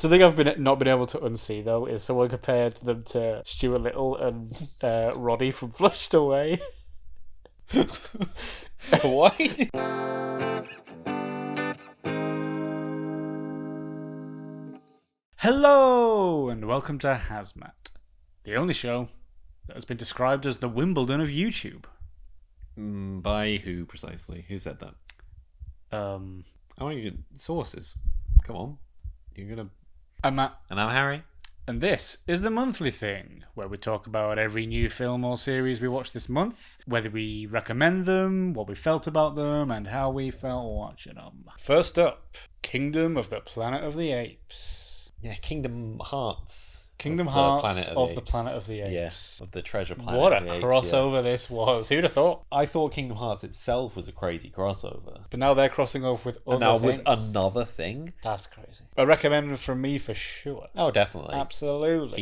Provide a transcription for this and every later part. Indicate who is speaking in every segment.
Speaker 1: Something I've not been able to unsee though is someone compared them to Stuart Little and Roddy from Flushed Away.
Speaker 2: What?
Speaker 1: Hello and welcome to HAZMAT, the only show that has been described as the Wimbledon of YouTube.
Speaker 2: By who precisely? Who said that? I want you to sources. Come on, you're gonna.
Speaker 1: I'm Matt,
Speaker 2: And I'm Harry.
Speaker 1: and this is the monthly thing where we talk about every new film or series we watched this month, whether we recommend them, what we felt about them, and how we felt watching them. First up, Kingdom of the Planet of the Apes.
Speaker 2: Yeah, Kingdom Hearts.
Speaker 1: Kingdom
Speaker 2: of
Speaker 1: Hearts
Speaker 2: the
Speaker 1: of the Planet of the Apes.
Speaker 2: Yes, of the treasure planet.
Speaker 1: What a
Speaker 2: of the Apes,
Speaker 1: crossover this was. Who'd have thought?
Speaker 2: Yeah. I thought Kingdom Hearts itself was a crazy crossover.
Speaker 1: But now they're crossing over with other
Speaker 2: And now
Speaker 1: things.
Speaker 2: with another thing?
Speaker 1: That's crazy. A recommend from me for sure.
Speaker 2: Oh, definitely.
Speaker 1: Absolutely.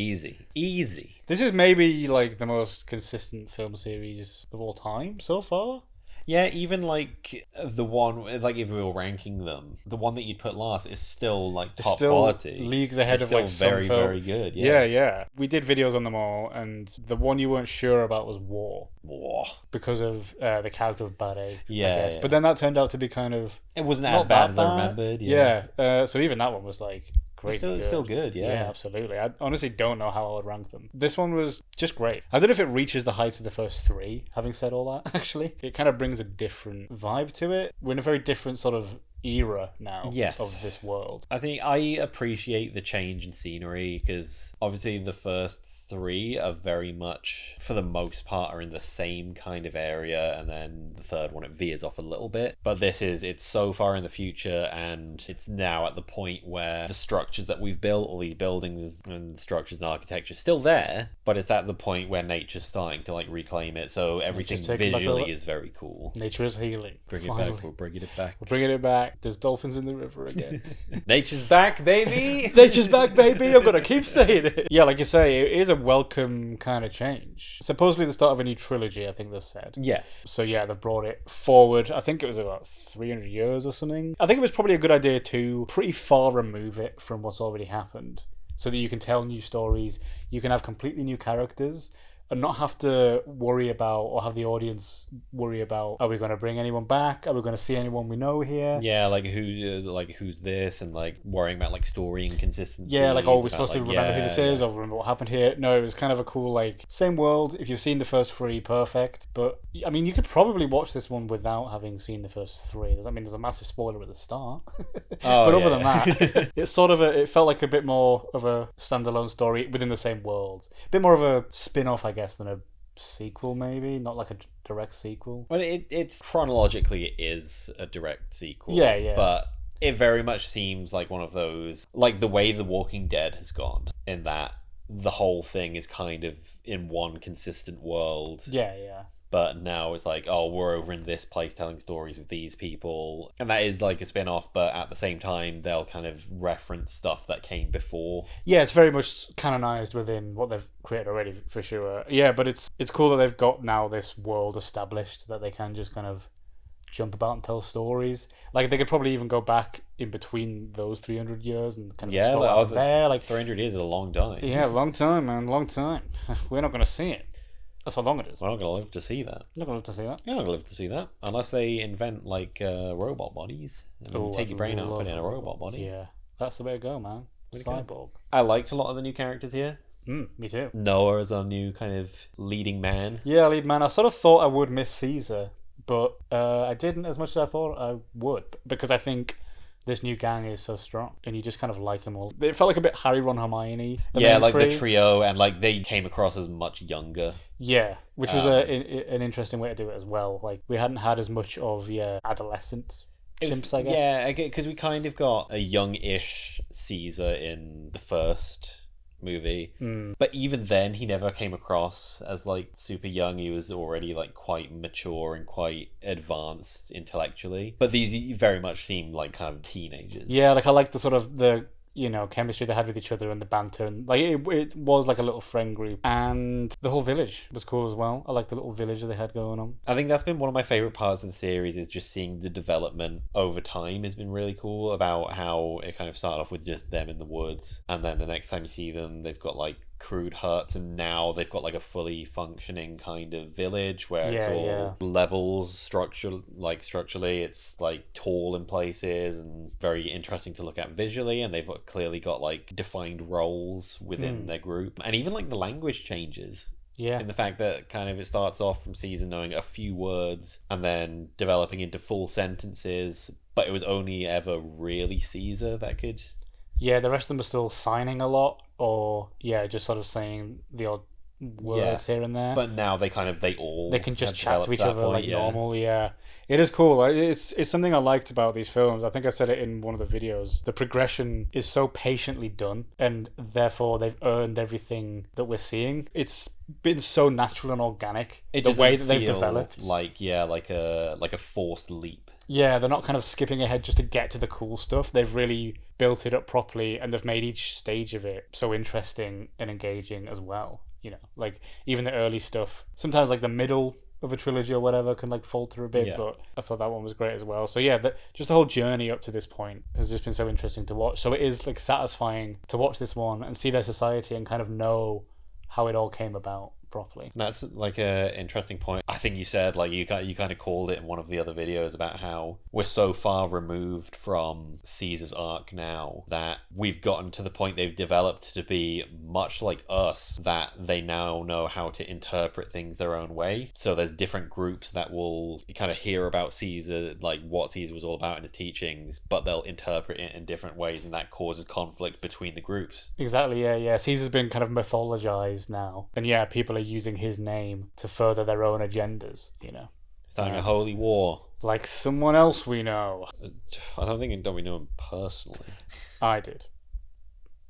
Speaker 2: Easy.
Speaker 1: This is maybe like the most consistent film series of all time so far.
Speaker 2: Yeah, even like the one, like if we were ranking them, the one that you'd put last is still like top
Speaker 1: Still
Speaker 2: quality.
Speaker 1: leagues ahead
Speaker 2: It's
Speaker 1: of like
Speaker 2: still
Speaker 1: some film.
Speaker 2: very good. Yeah.
Speaker 1: Yeah. We did videos on them all, and the one you weren't sure about was War
Speaker 2: Whoa.
Speaker 1: because of the character of Bad Ape. I
Speaker 2: Yeah,
Speaker 1: guess.
Speaker 2: yeah.
Speaker 1: But then that turned out to be kind of
Speaker 2: It wasn't
Speaker 1: not
Speaker 2: as bad
Speaker 1: that
Speaker 2: as I remembered.
Speaker 1: Yeah. So even that one was like crazy.
Speaker 2: It's still good. Yeah.
Speaker 1: Absolutely. I honestly don't know how I would rank them. This one was just great. I don't know if it reaches the heights of the first three, having said all that, actually. It kind of brings a different vibe to it. We're in a very different sort of era now
Speaker 2: Yes.
Speaker 1: of this world.
Speaker 2: I think I appreciate the change in scenery because obviously the first three are very much, for the most part, are in the same kind of area, and then the third one it veers off a little bit. But it's so far in the future, and it's now at the point where the structures that we've built, all these buildings and structures and architecture, is still there, but it's at the point where nature's starting to like reclaim it. So everything
Speaker 1: Nature's taking back
Speaker 2: visually
Speaker 1: over.
Speaker 2: is very cool.
Speaker 1: Nature is healing.
Speaker 2: Bring it
Speaker 1: Finally.
Speaker 2: back. We're bringing it back.
Speaker 1: We're bringing it back. There's dolphins in the river again.
Speaker 2: Nature's back, baby.
Speaker 1: Nature's back, baby. I'm gonna keep saying it. Yeah, like you say, it is a welcome kind of change. Supposedly the start of a new trilogy, I think they said.
Speaker 2: Yes.
Speaker 1: So yeah, they've brought it forward. I think it was about 300 years or something. I think it was probably a good idea to pretty far remove it from what's already happened, so that you can tell new stories, you can have completely new characters, and not have to worry about, or have the audience worry about, are we going to bring anyone back? Are we going to see anyone we know here?
Speaker 2: Yeah, like who's this, and like worrying about like story inconsistency.
Speaker 1: Yeah, like, oh, we're supposed to remember who this is, or remember what happened here. No, it was kind of a cool, like, same world. If you've seen the first three, perfect. But, I mean, you could probably watch this one without having seen the first three. I mean, there's a massive spoiler at the start. But other than that, it's sort of it felt like a bit more of a standalone story within the same world. A bit more of a spin-off, I guess, than a sequel, maybe. Not like a direct sequel.
Speaker 2: Well, it's chronologically it is a direct sequel.
Speaker 1: Yeah.
Speaker 2: But it very much seems like one of those, like the way The Walking Dead has gone, in that the whole thing is kind of in one consistent world.
Speaker 1: Yeah.
Speaker 2: But now it's like, oh, we're over in this place telling stories with these people. And that is like a spin-off, but at the same time, they'll kind of reference stuff that came before.
Speaker 1: Yeah, it's very much canonized within what they've created already, for sure. Yeah, but it's cool that they've got now this world established that they can just kind of jump about and tell stories. Like, they could probably even go back in between those 300 years and kind of explore out there. Like
Speaker 2: 300 years is a long time.
Speaker 1: Yeah, long time, man, long time. We're not going to see it. That's how long it is.
Speaker 2: We're not going to live to see that.
Speaker 1: You're not going to live to see that.
Speaker 2: You're not going to live to see that. Unless they invent, like, robot bodies. And take your brain out and put it in a robot body.
Speaker 1: Yeah, that's the way to go, man. Cyborg.
Speaker 2: I liked a lot of the new characters here.
Speaker 1: Me too.
Speaker 2: Noah is our new kind of leading man.
Speaker 1: Yeah, lead man. I sort of thought I would miss Caesar, but I didn't as much as I thought I would, because I think this new gang is so strong, and you just kind of like them all. It felt like a bit Harry, Ron, Hermione.
Speaker 2: Yeah, like the trio, and like they came across as much younger.
Speaker 1: Yeah, which was an interesting way to do it as well. Like, we hadn't had as much of adolescent chimps, I guess.
Speaker 2: Yeah, because we kind of got a young-ish Caesar in the first movie, but even then he never came across as like super young. He was already like quite mature and quite advanced intellectually, but these very much seem like kind of teenagers.
Speaker 1: Yeah, like I like the sort of the chemistry they had with each other and the banter, and like it was like a little friend group, and the whole village was cool as well. I like the little village that they had going on.
Speaker 2: I think that's been one of my favorite parts of the series, is just seeing the development over time has been really cool, about how it kind of started off with just them in the woods, and then the next time you see them, they've got like crude huts, and now they've got like a fully functioning kind of village where it's all levels structurally, it's like tall in places and very interesting to look at visually, and they've clearly got like defined roles within their group, and even like the language changes.
Speaker 1: Yeah.
Speaker 2: In the fact that kind of it starts off from season knowing a few words and then developing into full sentences, but it was only ever really Caesar that could.
Speaker 1: Yeah, the rest of them are still signing a lot, or just sort of saying the odd words here and there.
Speaker 2: But now they
Speaker 1: can just chat to each other
Speaker 2: point,
Speaker 1: like normal. Yeah, it is cool. It's something I liked about these films. I think I said it in one of the videos. The progression is so patiently done, and therefore they've earned everything that we're seeing. It's been so natural and organic. The way that they've developed,
Speaker 2: like a forced leap.
Speaker 1: Yeah, they're not kind of skipping ahead just to get to the cool stuff. They've really built it up properly, and they've made each stage of it so interesting and engaging as well. Like even the early stuff, sometimes like the middle of a trilogy or whatever can like falter a bit, but I thought that one was great as well. So yeah, just the whole journey up to this point has just been so interesting to watch. So it is like satisfying to watch this one and see their society and kind of know how it all came about properly.
Speaker 2: That's like a interesting point. I think you said, like, you kind of called it in one of the other videos about how we're so far removed from Caesar's arc now that we've gotten to the point they've developed to be much like us, that they now know how to interpret things their own way. So there's different groups that will kind of hear about Caesar, like what Caesar was all about in his teachings, but they'll interpret it in different ways, and that causes conflict between the groups.
Speaker 1: Exactly, yeah. Caesar's been kind of mythologized now, and people are using his name to further their own agendas,
Speaker 2: Starting a holy war.
Speaker 1: Like someone else we know.
Speaker 2: I don't we know him personally.
Speaker 1: I did.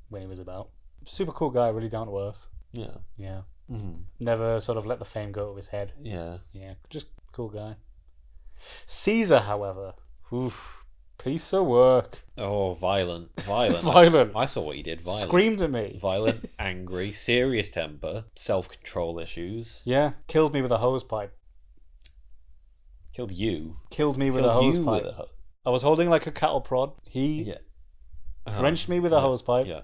Speaker 1: When he was about. Super cool guy, really down to earth.
Speaker 2: Yeah.
Speaker 1: Yeah.
Speaker 2: Mm-hmm.
Speaker 1: Never sort of let the fame go to his head.
Speaker 2: Yeah.
Speaker 1: Yeah, just cool guy. Caesar, however, piece of work.
Speaker 2: Oh, violent.
Speaker 1: Violent.
Speaker 2: I saw what he did. Violent.
Speaker 1: Screamed at me.
Speaker 2: Violent, angry, serious temper, self-control issues.
Speaker 1: Yeah, killed me with a hose pipe.
Speaker 2: Killed you.
Speaker 1: Killed me with a hose pipe. I was holding like a cattle prod. He drenched me with a hose pipe.
Speaker 2: Yeah.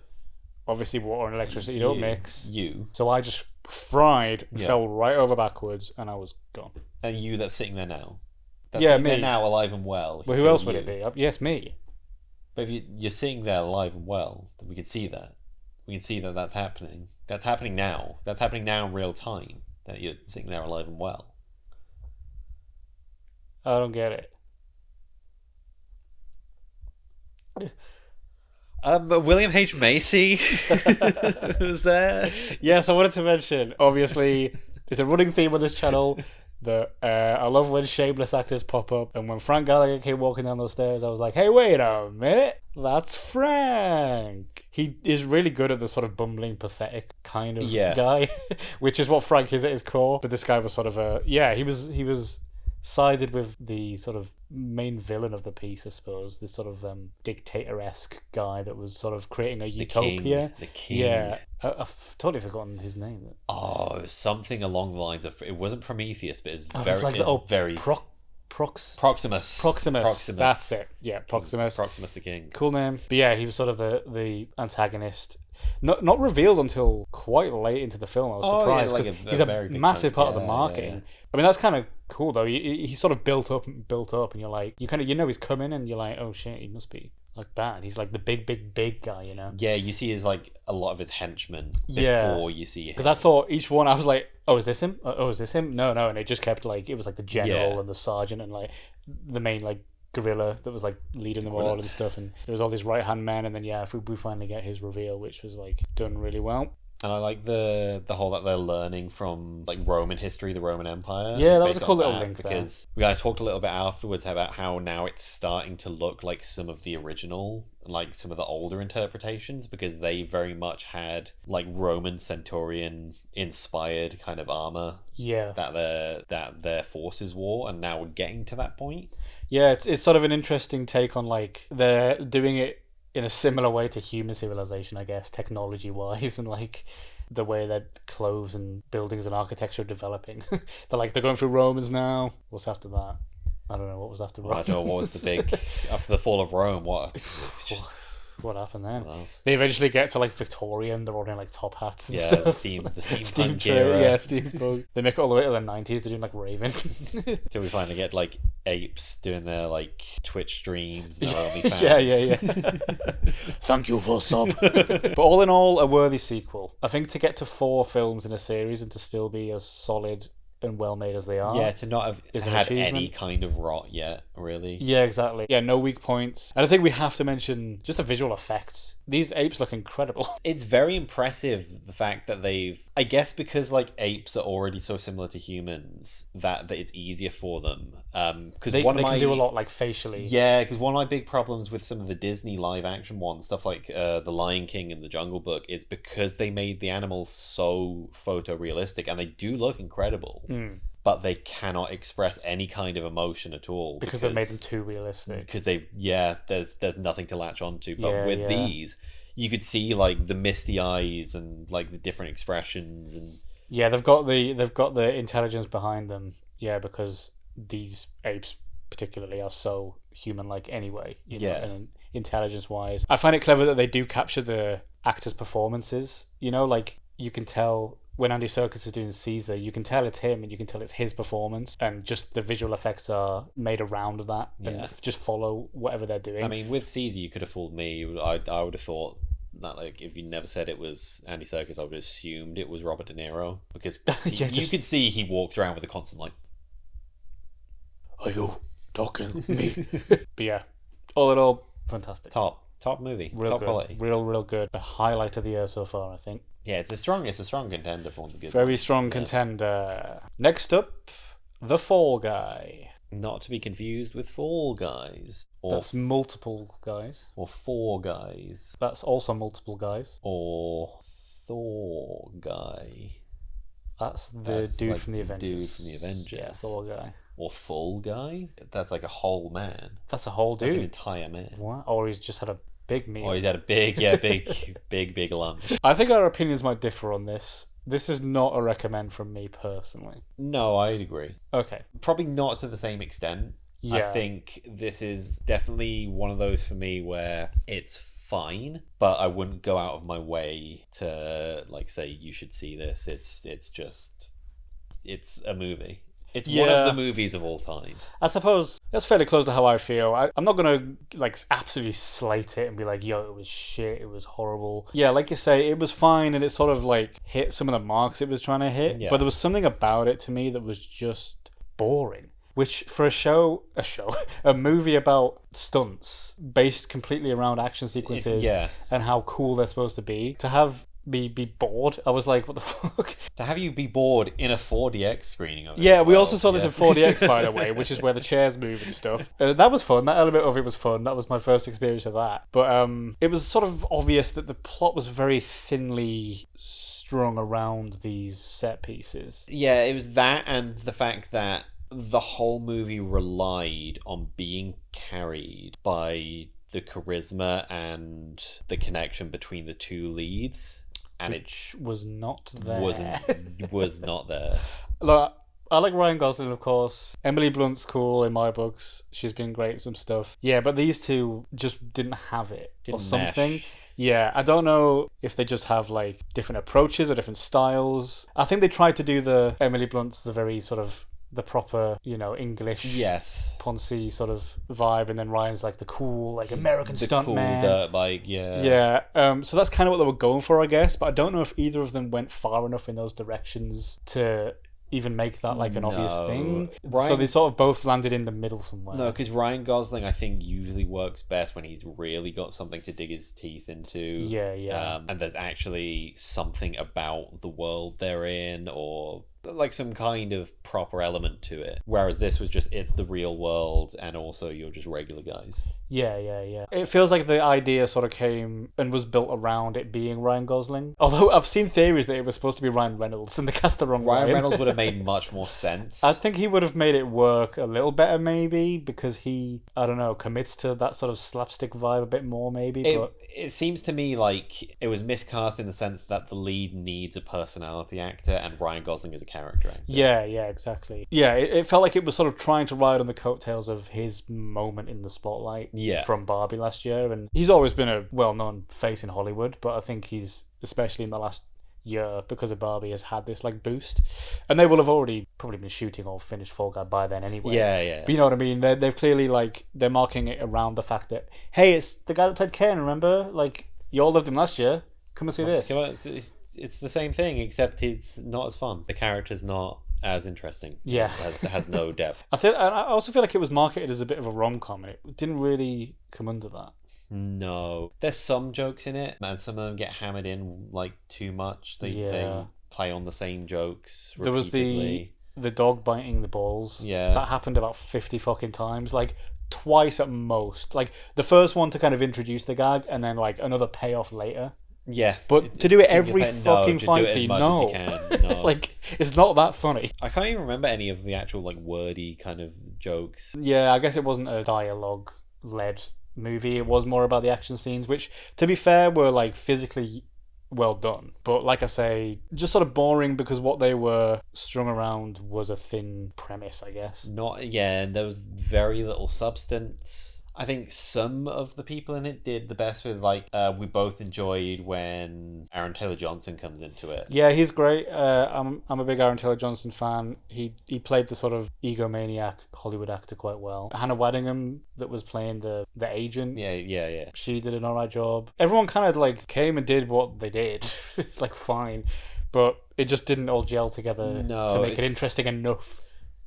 Speaker 1: Obviously, water and electricity don't mix.
Speaker 2: You.
Speaker 1: So I just fried, fell right over backwards, and I was gone.
Speaker 2: And you that's sitting there now. That's
Speaker 1: me.
Speaker 2: There now, alive and well.
Speaker 1: Well, who else would it be? Yes, me.
Speaker 2: But if you're sitting there alive and well, then we can see that. We can see that that's happening. That's happening now. That's happening now in real time. That you're sitting there alive and well.
Speaker 1: I don't get it.
Speaker 2: William H. Macy was there.
Speaker 1: Yes, I wanted to mention, obviously, there's a running theme on this channel that I love when shameless actors pop up, and when Frank Gallagher came walking down those stairs, I was like, hey, wait a minute, that's Frank. He is really good at the sort of bumbling, pathetic kind of guy, which is what Frank is at his core. But this guy was sort of he was sided with the sort of main villain of the piece, I suppose, this sort of dictator-esque guy that was sort of creating a utopia.
Speaker 2: The king.
Speaker 1: Yeah, I've totally forgotten his name.
Speaker 2: Oh, it was something along the lines of, it wasn't Prometheus, but it's very
Speaker 1: Proximus. That's it. Yeah, Proximus.
Speaker 2: Proximus the king.
Speaker 1: Cool name. But yeah, he was sort of the antagonist. Not revealed until quite late into the film. I was surprised because he's a massive part of the marketing. Yeah. I mean, that's kind of cool though. He sort of built up, and you're like, he's coming, and you're like, oh shit, he must be like bad. He's like the big guy,
Speaker 2: Yeah, you see his like a lot of his henchmen before you see him.
Speaker 1: Because I thought each one, I was like, oh, is this him? Oh, is this him? No, and it just kept like, it was like the general and the sergeant and like the main like gorilla that was like leading them all and stuff, and there was all these right hand men, and then we finally get his reveal, which was like done really well. And
Speaker 2: I like the whole that they're learning from like Roman history, the Roman Empire.
Speaker 1: Yeah, that was a cool little link
Speaker 2: because we kind of talked a little bit afterwards about how now it's starting to look like some of the original, like some of the older interpretations, because they very much had like Roman centurion inspired kind of armor.
Speaker 1: Yeah,
Speaker 2: that their forces wore, and now we're getting to that point.
Speaker 1: Yeah, it's sort of an interesting take on like they're doing it in a similar way to human civilization, I guess, technology wise, and like the way that clothes and buildings and architecture are developing. They're going through Romans now. What's after that? I don't know what was after Rome.
Speaker 2: I don't know what was the big after the fall of Rome.
Speaker 1: What happened then?
Speaker 2: Well,
Speaker 1: they eventually get to like Victoria and they're all in like top hats and
Speaker 2: yeah,
Speaker 1: stuff.
Speaker 2: the steampunk
Speaker 1: Train,
Speaker 2: era.
Speaker 1: yeah, steampunk. They make it all the way to the 90s. They're doing like Raven.
Speaker 2: Till we finally get like apes doing their like Twitch streams and their OnlyFans.
Speaker 1: Yeah. Thank you for sub. But all in all, a worthy sequel. I think to get to 4 films in a series and to still be as solid and well made as they are.
Speaker 2: Yeah, to not have
Speaker 1: is an
Speaker 2: had
Speaker 1: achievement.
Speaker 2: any kind of rot yet, really.
Speaker 1: Yeah, exactly. Yeah, no weak points. And I think we have to mention just the visual effects. These apes look incredible.
Speaker 2: It's very impressive the fact that they've, I guess because like apes are already so similar to humans that it's easier for them. Because
Speaker 1: They can do a lot like facially.
Speaker 2: Yeah, because one of my big problems with some of the Disney live action ones, stuff like The Lion King and The Jungle Book, is because they made the animals so photorealistic and they do look incredible. But they cannot express any kind of emotion at all
Speaker 1: because they've made them too realistic.
Speaker 2: Because there's nothing to latch onto. But with these, you could see like the misty eyes and like the different expressions and
Speaker 1: they've got the intelligence behind them. Yeah, because these apes particularly are so human-like anyway. You know, and intelligence-wise, I find it clever that they do capture the actors' performances. You know, like you can tell. When Andy Serkis is doing Caesar, you can tell it's him and you can tell it's his performance, and just the visual effects are made around that and just follow whatever they're doing.
Speaker 2: I mean, with Caesar, you could have fooled me. I would have thought that, like, if you never said it was Andy Serkis, I would have assumed it was Robert De Niro because you could see he walks around with a constant like,
Speaker 1: "Are you talking to me?" But yeah, all in all, fantastic.
Speaker 2: Top movie,
Speaker 1: real
Speaker 2: top
Speaker 1: good.
Speaker 2: quality,
Speaker 1: real good. A highlight of the year so far, I think.
Speaker 2: Yeah, it's a strong contender for one of the good
Speaker 1: Very
Speaker 2: ones.
Speaker 1: strong contender. Next up, The Fall Guy.
Speaker 2: Not to be confused with Fall Guys. Or
Speaker 1: That's multiple guys.
Speaker 2: Or Four Guys.
Speaker 1: That's also multiple guys.
Speaker 2: Or Thor Guy.
Speaker 1: That's the dude
Speaker 2: like
Speaker 1: from the Avengers.
Speaker 2: Dude from the Avengers.
Speaker 1: Yeah, Thor Guy.
Speaker 2: Or Full Guy. That's like a whole man.
Speaker 1: That's a whole dude.
Speaker 2: That's an entire man.
Speaker 1: What? Or he's just had a big meal.
Speaker 2: Or he's had a big lunch.
Speaker 1: I think our opinions might differ on this. This is not a recommend from me personally.
Speaker 2: No, I'd agree.
Speaker 1: Okay.
Speaker 2: Probably not to the same extent.
Speaker 1: Yeah.
Speaker 2: I think this is definitely one of those for me where it's fine, but I wouldn't go out of my way to like say you should see this. It's a movie. It's one of the movies of all time.
Speaker 1: I suppose that's fairly close to how I feel. I'm not going to like absolutely slate it and be like, yo, it was shit, it was horrible. Yeah, like you say, it was fine and it sort of like hit some of the marks it was trying to hit.
Speaker 2: Yeah.
Speaker 1: But there was something about it to me that was just boring. Which for a movie about stunts based completely around action sequences and how cool they're supposed to be, to have me be bored, I was like, what the fuck?
Speaker 2: To have you be bored in a 4DX screening of it.
Speaker 1: Yeah, we also saw this in 4DX, by the way, which is where the chairs move and stuff. That was fun. That element of it was fun. That was my first experience of that. But it was sort of obvious that the plot was very thinly strung around these set pieces.
Speaker 2: Yeah, it was that and the fact that the whole movie relied on being carried by the charisma and the connection between the two leads, and
Speaker 1: which was not there.
Speaker 2: was not there.
Speaker 1: Look, I like Ryan Gosling, of course. Emily Blunt's cool in my books. She's been great in some stuff. Yeah, but these two just didn't have it or something.
Speaker 2: Mesh.
Speaker 1: Yeah, I don't know if they just have like different approaches or different styles. I think they tried to do the Emily Blunt's the very sort of the proper, English, poncy sort of vibe, and then Ryan's like the cool, like American stuntman,
Speaker 2: cool dirt bike,
Speaker 1: yeah. So that's kind of what they were going for, I guess. But I don't know if either of them went far enough in those directions to even make that like an obvious thing. So they sort of both landed in the middle somewhere.
Speaker 2: No, because Ryan Gosling, I think, usually works best when he's really got something to dig his teeth into.
Speaker 1: Yeah.
Speaker 2: And there's actually something about the world they're in, or like some kind of proper element to it. Whereas this was just, it's the real world, and also you're just regular guys.
Speaker 1: Yeah. It feels like the idea sort of came and was built around it being Ryan Gosling. Although I've seen theories that it was supposed to be Ryan Reynolds and they cast the wrong
Speaker 2: Ryan Reynolds would have made much more sense.
Speaker 1: I think he would have made it work a little better, maybe, because he, I don't know, commits to that sort of slapstick vibe a bit more, maybe. But
Speaker 2: it seems to me like it was miscast in the sense that the lead needs a personality actor and Ryan Gosling is a character actor.
Speaker 1: Yeah, exactly. Yeah, it felt like it was sort of trying to ride on the coattails of his moment in the spotlight from Barbie last year. And he's always been a well-known face in Hollywood, but I think he's, especially in the last year, because of Barbie, has had this like boost. And they will have already probably been shooting or finished Fall Guy by then anyway.
Speaker 2: Yeah.
Speaker 1: But you know what I mean? They've clearly, like, they're marking it around the fact that, hey, it's the guy that played Ken, remember? Like, you all loved him last year. Come and see this.
Speaker 2: It's the same thing, except it's not as fun. The character's not as interesting.
Speaker 1: Yeah.
Speaker 2: It has no depth.
Speaker 1: I also feel like it was marketed as a bit of a rom-com, and it didn't really come under that.
Speaker 2: No. There's some jokes in it, and some of them get hammered in, like, too much. They play on the same jokes repeatedly.
Speaker 1: There was the dog biting the balls.
Speaker 2: Yeah.
Speaker 1: That happened about 50 fucking times. Like, twice at most. Like, the first one to kind of introduce the gag, and then, like, another payoff later.
Speaker 2: Yeah.
Speaker 1: But to do it every fucking fight scene, no.
Speaker 2: No.
Speaker 1: Like, it's not that funny.
Speaker 2: I can't even remember any of the actual, like, wordy kind of jokes.
Speaker 1: Yeah, I guess it wasn't a dialogue-led movie. It was more about the action scenes, which, to be fair, were, like, physically well done. But, like I say, just sort of boring because what they were strung around was a thin premise, I guess.
Speaker 2: And there was very little substance. I think some of the people in it did the best with, like, we both enjoyed when Aaron Taylor-Johnson comes into it.
Speaker 1: Yeah, he's great. I'm a big Aaron Taylor-Johnson fan. He played the sort of egomaniac Hollywood actor quite well. Hannah Waddingham, that was playing the agent.
Speaker 2: Yeah.
Speaker 1: She did an alright job. Everyone kind of, like, came and did what they did. Like, fine. But it just didn't all gel together to make it interesting enough.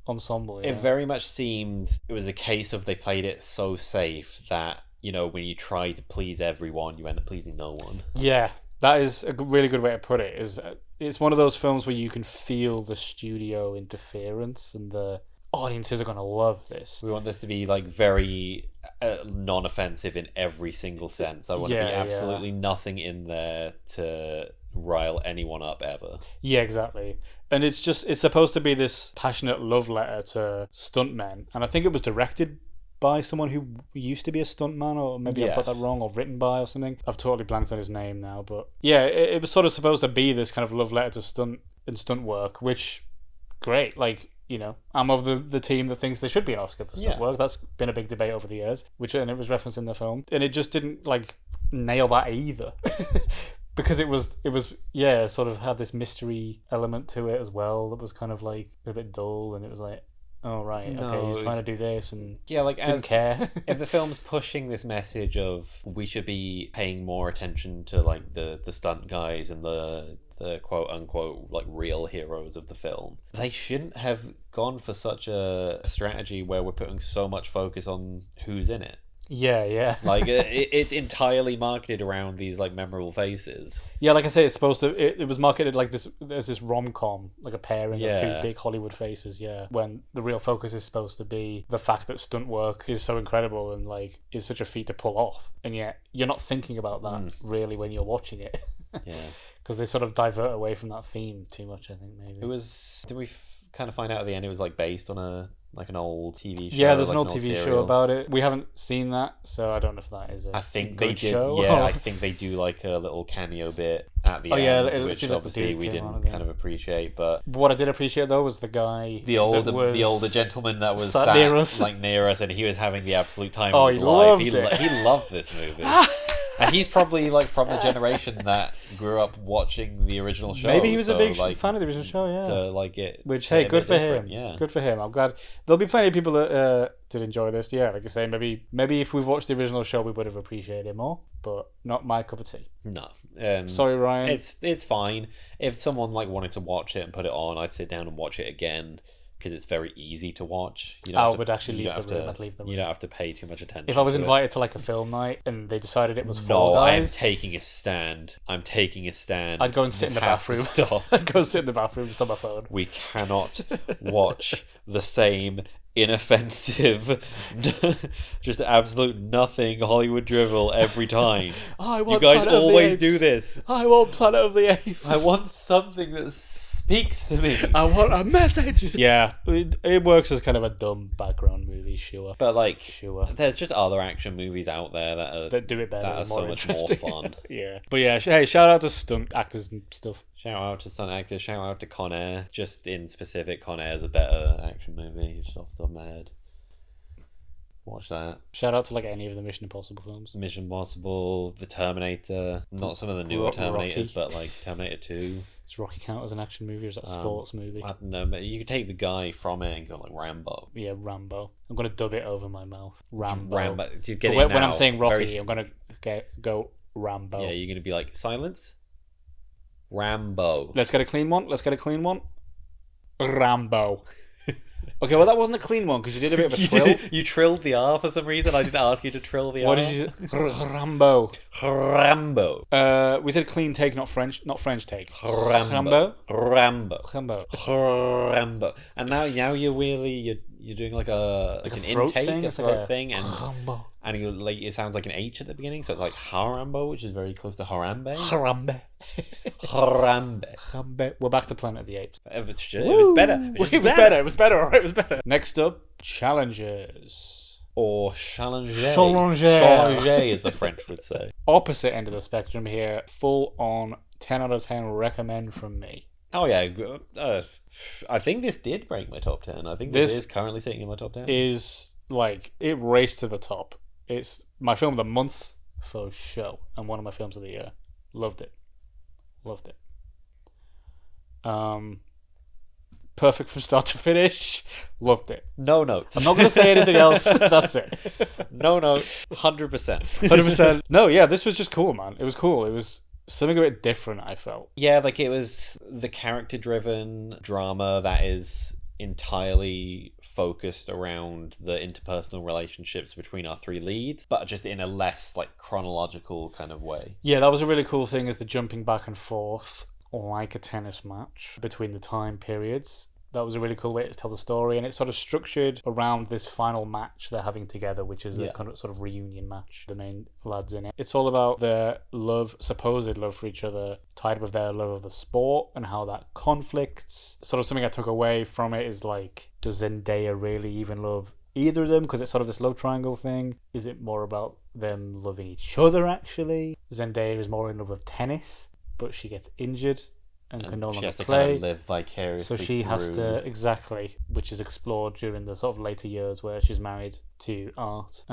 Speaker 1: Ensemble.
Speaker 2: It very much seemed it was a case of they played it so safe that, you know, when you try to please everyone, you end up pleasing no one.
Speaker 1: Yeah, that is a really good way to put it. It's one of those films where you can feel the studio interference and the audiences are going to love this.
Speaker 2: We want this to be, like, very non-offensive in every single sense. I want to be absolutely nothing in there to rile anyone up ever.
Speaker 1: Yeah, exactly. And it's supposed to be this passionate love letter to stuntmen, and I think it was directed by someone who used to be a stuntman, or maybe I've got that wrong, or written by or something. I've totally blanked on his name now, but yeah, it was sort of supposed to be this kind of love letter to stunt work, which great. Like, you know, I'm of the team that thinks there should be an Oscar for stunt work. That's been a big debate over the years, and it was referenced in the film, and it just didn't, like, nail that either. Because it was sort of had this mystery element to it as well that was kind of, like, a bit dull, and it was like, oh right, okay, he's trying to do this, and didn't care.
Speaker 2: If the film's pushing this message of we should be paying more attention to, like, the stunt guys and the quote unquote, like, real heroes of the film, they shouldn't have gone for such a strategy where we're putting so much focus on who's in it.
Speaker 1: Yeah.
Speaker 2: Like, it's entirely marketed around these, like, memorable faces.
Speaker 1: Yeah, like I say, it's supposed to. It was marketed like this. There's this rom-com, like a pairing of two big Hollywood faces. Yeah, when the real focus is supposed to be the fact that stunt work is so incredible and, like, is such a feat to pull off, and yet you're not thinking about that really when you're watching it.
Speaker 2: Yeah,
Speaker 1: because they sort of divert away from that theme too much. I think maybe
Speaker 2: it was. Did we kind of find out at the end it was, like, based on an old TV show?
Speaker 1: Yeah, there's an old TV show about it. We haven't seen that, so I don't know if that is a good show.
Speaker 2: Yeah, I think they do, like, a little cameo bit at the end, which obviously we didn't kind of appreciate. But
Speaker 1: what I did appreciate, though, was the guy,
Speaker 2: the older gentleman that was sat
Speaker 1: near us,
Speaker 2: like, near us, and he was having the absolute time of his
Speaker 1: life.
Speaker 2: He loved this movie. And he's probably, like, from the generation that grew up watching the original show.
Speaker 1: Maybe he was a big fan of the original show, yeah.
Speaker 2: So, like,
Speaker 1: which, hey, good for him.
Speaker 2: Yeah.
Speaker 1: Good for him. I'm glad. There'll be plenty of people that did enjoy this. Yeah, like I say, maybe if we've watched the original show, we would have appreciated it more. But not my cup of tea.
Speaker 2: No.
Speaker 1: Sorry, Ryan.
Speaker 2: It's fine. If someone, like, wanted to watch it and put it on, I'd sit down and watch it again. Because it's very easy to watch.
Speaker 1: I would actually leave the room. I'd leave the room.
Speaker 2: You don't have to pay too much attention.
Speaker 1: If I was invited to, like, a film night and they decided it was Fall Guys,
Speaker 2: I'm taking a stand.
Speaker 1: I'd go and sit in the bathroom.
Speaker 2: Stop.
Speaker 1: I'd go and sit in the bathroom just on my phone.
Speaker 2: We cannot watch the same inoffensive, just absolute nothing Hollywood drivel every time.
Speaker 1: I
Speaker 2: You
Speaker 1: want
Speaker 2: guys
Speaker 1: Planet of the
Speaker 2: always
Speaker 1: Apes.
Speaker 2: do this.
Speaker 1: I want Planet of the Apes.
Speaker 2: I want something that speaks to me.
Speaker 1: I want a message. Yeah, it works as kind of a dumb background movie, sure.
Speaker 2: But like,
Speaker 1: Sure.
Speaker 2: there's just other action movies out there that
Speaker 1: That do it better.
Speaker 2: that are
Speaker 1: and
Speaker 2: so
Speaker 1: more
Speaker 2: much more
Speaker 1: interesting.
Speaker 2: fun.
Speaker 1: Yeah. But yeah, hey, shout out to stunt actors and stuff.
Speaker 2: Shout out to stunt actors. Shout out to Con Air. Just in specific, Con Air is a better action movie. Just off the top of my head. Watch that.
Speaker 1: Shout out to like any of the Mission Impossible films.
Speaker 2: Mission Impossible, The Terminator. Not some of the newer
Speaker 1: Rocky.
Speaker 2: Terminators, but like Terminator 2.
Speaker 1: Does Rocky count as an action movie or is that a sports movie?
Speaker 2: I don't know, but you could take the guy from it and go like Rambo.
Speaker 1: Yeah, Rambo. I'm gonna dub it over my mouth. Rambo.
Speaker 2: Rambo. Just get
Speaker 1: But
Speaker 2: it
Speaker 1: when
Speaker 2: now.
Speaker 1: I'm saying Rocky,
Speaker 2: Very-
Speaker 1: I'm gonna go Rambo.
Speaker 2: Yeah, you're gonna be like silence. Rambo.
Speaker 1: Let's get a clean one. Rambo. Okay, well that wasn't a clean one because you did a bit of a trill.
Speaker 2: You trilled the R for some reason. I didn't ask you to trill the R.
Speaker 1: What did you? Rambo.
Speaker 2: Rambo.
Speaker 1: We said clean take, not French take.
Speaker 2: Rambo.
Speaker 1: Rambo.
Speaker 2: Rambo.
Speaker 1: Rambo.
Speaker 2: Rambo. And now you're really you're doing like an
Speaker 1: throat
Speaker 2: intake,
Speaker 1: thing?
Speaker 2: a
Speaker 1: It's
Speaker 2: throat
Speaker 1: like a
Speaker 2: thing, and
Speaker 1: Rambo.
Speaker 2: you like it sounds like an H at the beginning, so it's like Harambo, which is very close to Harambe.
Speaker 1: Harambe.
Speaker 2: Harambe.
Speaker 1: Harambe. We're back to Planet of the Apes.
Speaker 2: It was better.
Speaker 1: It was better. It was better. All right, it was better. Next up, challenges.
Speaker 2: Or challenger.
Speaker 1: Challenger.
Speaker 2: As the French would say.
Speaker 1: Opposite end of the spectrum here. Full on 10 out of 10 recommend from me.
Speaker 2: Oh yeah, I think this did break my top 10. I think this is currently sitting in my top 10.
Speaker 1: Is like it raced to the top. It's my film of the month for sure, and one of my films of the year. Loved it. Perfect from start to finish. Loved it.
Speaker 2: No notes.
Speaker 1: I'm not going to say anything else. That's it.
Speaker 2: No notes. 100%.
Speaker 1: 100%. No, yeah, this was just cool, man. It was cool. It was something a bit different, I felt.
Speaker 2: Yeah, like it was the character-driven drama that is entirely focused around the interpersonal relationships between our three leads, but just in a less like chronological kind of way.
Speaker 1: Yeah, that was a really cool thing, is the jumping back and forth like a tennis match between the time periods. That was a really cool way to tell the story, and it's sort of structured around this final match they're having together, which is a kind of sort of reunion match, the main lads in it. It's all about their love, supposed love for each other, tied with their love of the sport and how that conflicts. Sort of something I took away from it is like, does Zendaya really even love either of them? Because it's sort of this love triangle thing. Is it more about them loving each other, actually? Zendaya is more in love with tennis, but she gets injured and can no longer
Speaker 2: she has to
Speaker 1: play.
Speaker 2: kind of live vicariously.
Speaker 1: So she has
Speaker 2: through-
Speaker 1: to, exactly, which is explored during the sort of later years where she's married to Art.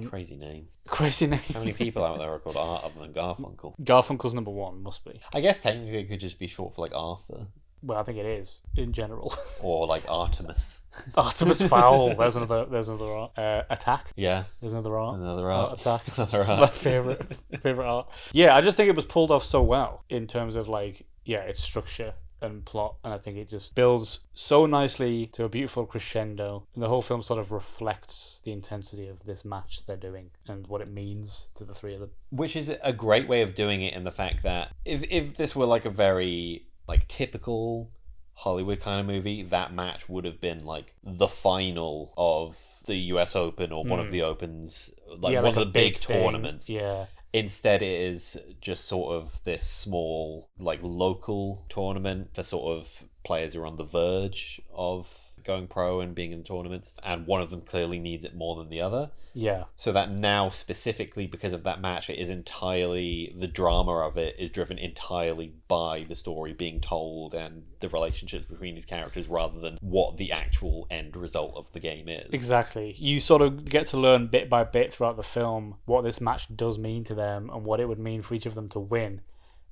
Speaker 2: Crazy name.
Speaker 1: Crazy name.
Speaker 2: How many people out there are called Art other than Garfunkel?
Speaker 1: Garfunkel's number one, must be.
Speaker 2: I guess technically it could just be short for like Arthur.
Speaker 1: Well, I think it is, in general.
Speaker 2: Or like Artemis.
Speaker 1: Artemis Fowl. There's another art. Attack.
Speaker 2: Yeah.
Speaker 1: There's another art.
Speaker 2: Another art.
Speaker 1: Attack.
Speaker 2: Another
Speaker 1: My
Speaker 2: art.
Speaker 1: favorite art. Yeah, I just think it was pulled off so well in terms of like, yeah, its structure and plot, and I think it just builds so nicely to a beautiful crescendo, and the whole film sort of reflects the intensity of this match they're doing and what it means to the three of them.
Speaker 2: Which is a great way of doing it in the fact that if this were like a very like typical Hollywood kind of movie, that match would have been like the final of the US Open or one of the Opens, like
Speaker 1: Yeah,
Speaker 2: one
Speaker 1: like
Speaker 2: of
Speaker 1: a
Speaker 2: the big
Speaker 1: thing.
Speaker 2: tournaments.
Speaker 1: Yeah.
Speaker 2: Instead, it is just sort of this small, like local tournament for sort of players who are on the verge of going pro and being in tournaments, and one of them clearly needs it more than the other.
Speaker 1: Yeah.
Speaker 2: So that now, specifically because of that match, it is entirely, the drama of it is driven entirely by the story being told and the relationships between these characters rather than what the actual end result of the game is.
Speaker 1: Exactly. You sort of get to learn bit by bit throughout the film what this match does mean to them and what it would mean for each of them to win,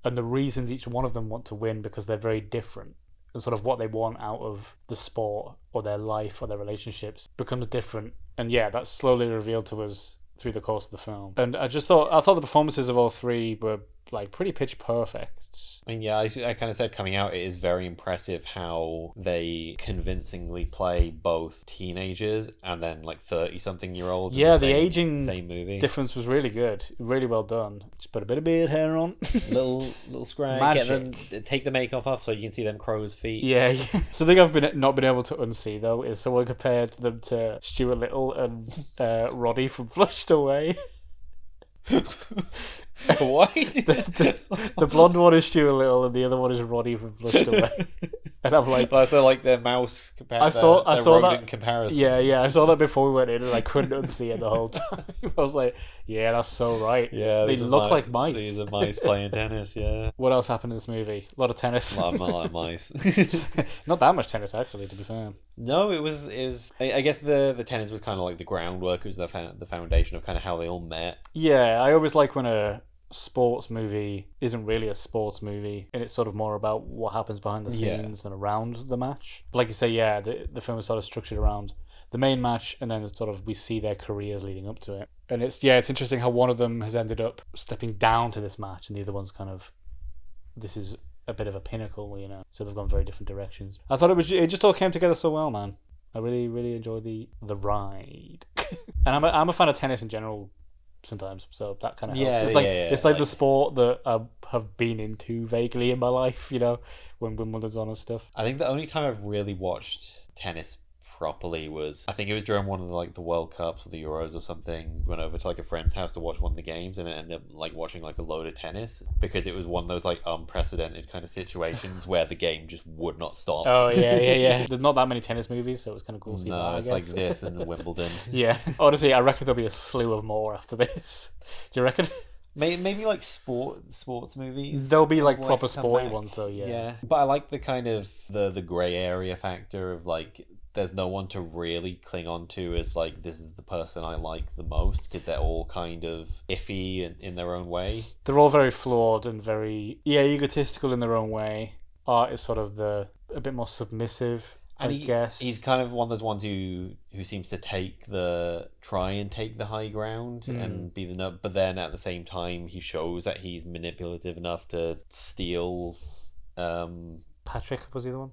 Speaker 1: and the reasons each one of them want to win, because they're very different. And sort of what they want out of the sport or their life or their relationships becomes different. And yeah, that's slowly revealed to us through the course of the film. And I thought the performances of all three were like pretty pitch perfect.
Speaker 2: I mean, yeah, I kind of said coming out, it is very impressive how they convincingly play both teenagers and then like 30-something-year-olds.
Speaker 1: Yeah,
Speaker 2: in
Speaker 1: the aging
Speaker 2: same movie.
Speaker 1: difference was really good, really well done. Just put a bit of beard hair on,
Speaker 2: little scrag.
Speaker 1: Magic.
Speaker 2: Get them, take the makeup off so you can see them crow's feet.
Speaker 1: Yeah. So the thing I've not been able to unsee though is someone compared them to Stuart Little and Roddy from Flushed Away.
Speaker 2: Why?
Speaker 1: The blonde one is Stuart Little and the other one is Roddy from Flushed Away. And I'm like,
Speaker 2: so like their mouse
Speaker 1: I saw that
Speaker 2: comparison.
Speaker 1: Yeah, I saw that before we went in, and I couldn't unsee it the whole time. I was like, yeah, that's so right.
Speaker 2: Yeah,
Speaker 1: they look like mice.
Speaker 2: These are mice playing tennis. Yeah.
Speaker 1: What else happened in this movie? A lot of tennis.
Speaker 2: A lot of mice.
Speaker 1: Not that much tennis, actually, to be fair.
Speaker 2: No, it was. I guess the tennis was kind of like the groundwork. It was the foundation of kind of how they all met.
Speaker 1: Yeah, I always like when a sports movie isn't really a sports movie and it's sort of more about what happens behind the scenes and around the match. But like you say, yeah, the film is sort of structured around the main match, and then it's sort of we see their careers leading up to it. And it's interesting how one of them has ended up stepping down to this match and the other one's kind of, this is a bit of a pinnacle, you know. So they've gone very different directions. I thought it just all came together so well, man. I really, really enjoyed the ride. And I'm a fan of tennis in general sometimes, so that kind of helps. It's like the sport that I have been into vaguely in my life, you know, when Wimbledon's on and stuff.
Speaker 2: I think the only time I've really watched tennis properly was, I think it was during one of the World Cups or the Euros or something. Went over to like a friend's house to watch one of the games, and it ended up like watching like a load of tennis because it was one of those like unprecedented kind of situations where the game just would not stop.
Speaker 1: Oh yeah. There's not that many tennis movies, so it was kind of cool to see that.
Speaker 2: No, it's like this and Wimbledon.
Speaker 1: Yeah, honestly, I reckon there'll be a slew of more after this. Do you reckon?
Speaker 2: Maybe like sports movies.
Speaker 1: There'll be like proper sporty ones though. Yeah.
Speaker 2: But I like the kind of the gray area factor of like, there's no one to really cling on to as like, this is the person I like the most, because they're all kind of iffy in their own way.
Speaker 1: They're all very flawed and very egotistical in their own way. Art is sort of a bit more submissive,
Speaker 2: and
Speaker 1: I guess.
Speaker 2: He's kind of one of those ones who seems to try and take the high ground and be the nut, but then at the same time he shows that he's manipulative enough to steal
Speaker 1: Patrick was the other one?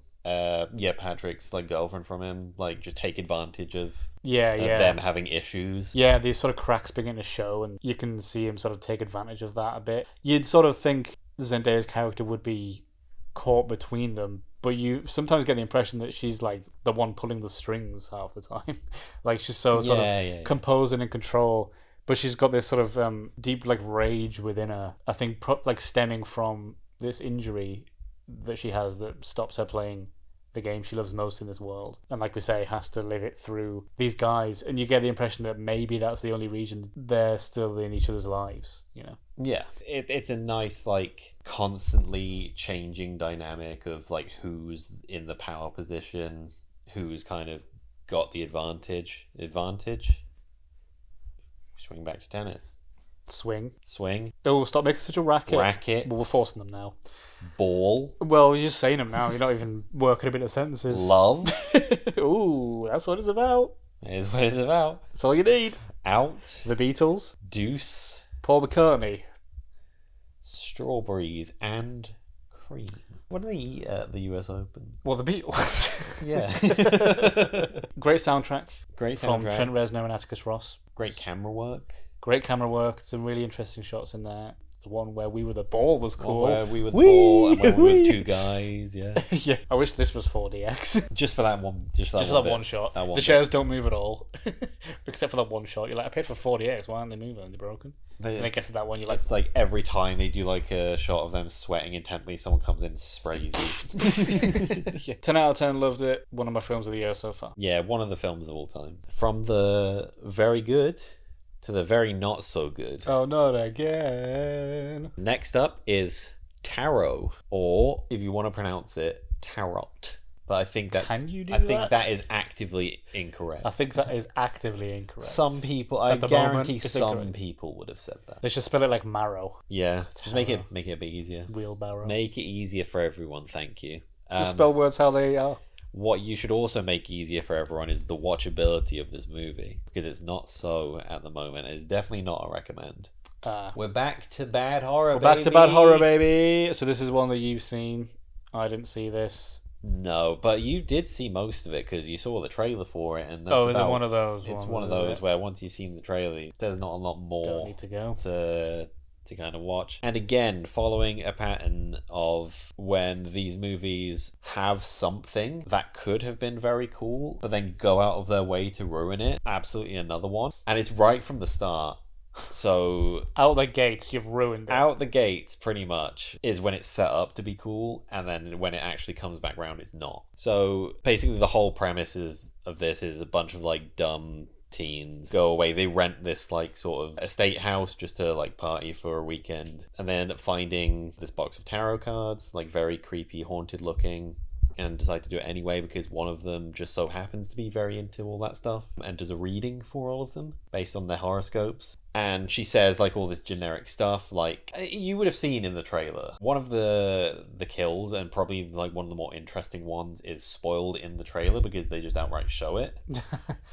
Speaker 2: Patrick's like girlfriend from him, like just take advantage of
Speaker 1: of
Speaker 2: them having issues.
Speaker 1: Yeah, these sort of cracks begin to show, and you can see him sort of take advantage of that a bit. You'd sort of think Zendaya's character would be caught between them, but you sometimes get the impression that she's like the one pulling the strings half the time. Like she's so sort of composed and in control, but she's got this sort of deep like rage within her. I think like stemming from this injury that she has that stops her playing the game she loves most in this world, and like we say, has to live it through these guys. And you get the impression that maybe that's the only reason they're still in each other's lives, you know.
Speaker 2: Yeah, it's a nice like constantly changing dynamic of like who's in the power position, who's kind of got the advantage. Swing back to tennis.
Speaker 1: Swing. Oh, stop making such a racket. Well, we're forcing them now.
Speaker 2: Ball.
Speaker 1: Well, you're just saying them now. You're not even working a bit of sentences.
Speaker 2: Love.
Speaker 1: Ooh, that's what it's about.
Speaker 2: It is what it's about.
Speaker 1: That's all you need.
Speaker 2: Out.
Speaker 1: The Beatles.
Speaker 2: Deuce.
Speaker 1: Paul McCartney.
Speaker 2: Strawberries and cream. What do they eat at the US Open?
Speaker 1: Well, the Beatles.
Speaker 2: Yeah.
Speaker 1: Great soundtrack. From
Speaker 2: Trent
Speaker 1: Reznor and Atticus Ross.
Speaker 2: Great camera work. Some really interesting shots in there. The one where we were the ball was cool. Where we were the ball and where we were with two guys, yeah.
Speaker 1: Yeah. I wish this was 4DX.
Speaker 2: Just for that one. Just for
Speaker 1: that one shot. The chairs don't move at all. Except for that one shot. You're like, I paid for 4DX, why aren't they moving? They're broken. And I guess that one, you're like...
Speaker 2: It's like every time they do like a shot of them sweating intently, someone comes in and sprays you.
Speaker 1: Yeah. 10 out of 10, loved it. One of my films of the year so far.
Speaker 2: Yeah, one of the films of all time. From the very good to the very not so good.
Speaker 1: Oh, not again.
Speaker 2: Next up is Tarot, or if you want to pronounce it, Tarot. But I think that's...
Speaker 1: Can you do
Speaker 2: I think that is actively incorrect.
Speaker 1: I think that is actively incorrect.
Speaker 2: Some people, I guarantee some people would have said that.
Speaker 1: They should spell it like marrow.
Speaker 2: Yeah, just make it a bit easier.
Speaker 1: Wheelbarrow.
Speaker 2: Make it easier for everyone, thank you.
Speaker 1: Just spell words how they are.
Speaker 2: What you should also make easier for everyone is the watchability of this movie, because it's not so at the moment. It's definitely not a recommend. We're back to bad horror,
Speaker 1: We're back to bad horror, baby. So this is one that you've seen. I didn't see this.
Speaker 2: No, but you did see most of it because you saw the trailer for it, and
Speaker 1: is it one of those?
Speaker 2: It's one of those where once you've seen the trailer, there's not a lot more.
Speaker 1: Don't need to go
Speaker 2: to kind of watch. And again, following a pattern of when these movies have something that could have been very cool, but then go out of their way to ruin it. Absolutely another one, and it's right from the start. So
Speaker 1: out the gates, you've ruined it.
Speaker 2: Out the gates, pretty much, is when it's set up to be cool, and then when it actually comes back round, it's not. So basically, the whole premise of this is a bunch of like dumb teens go away. They rent this like sort of estate house just to like party for a weekend, and they end up finding this box of tarot cards, like very creepy, haunted looking, and decide to do it anyway because one of them just so happens to be very into all that stuff and does a reading for all of them based on their horoscopes. And she says like all this generic stuff like you would have seen in the trailer. One of the kills, and probably like one of the more interesting ones, is spoiled in the trailer because they just outright show it.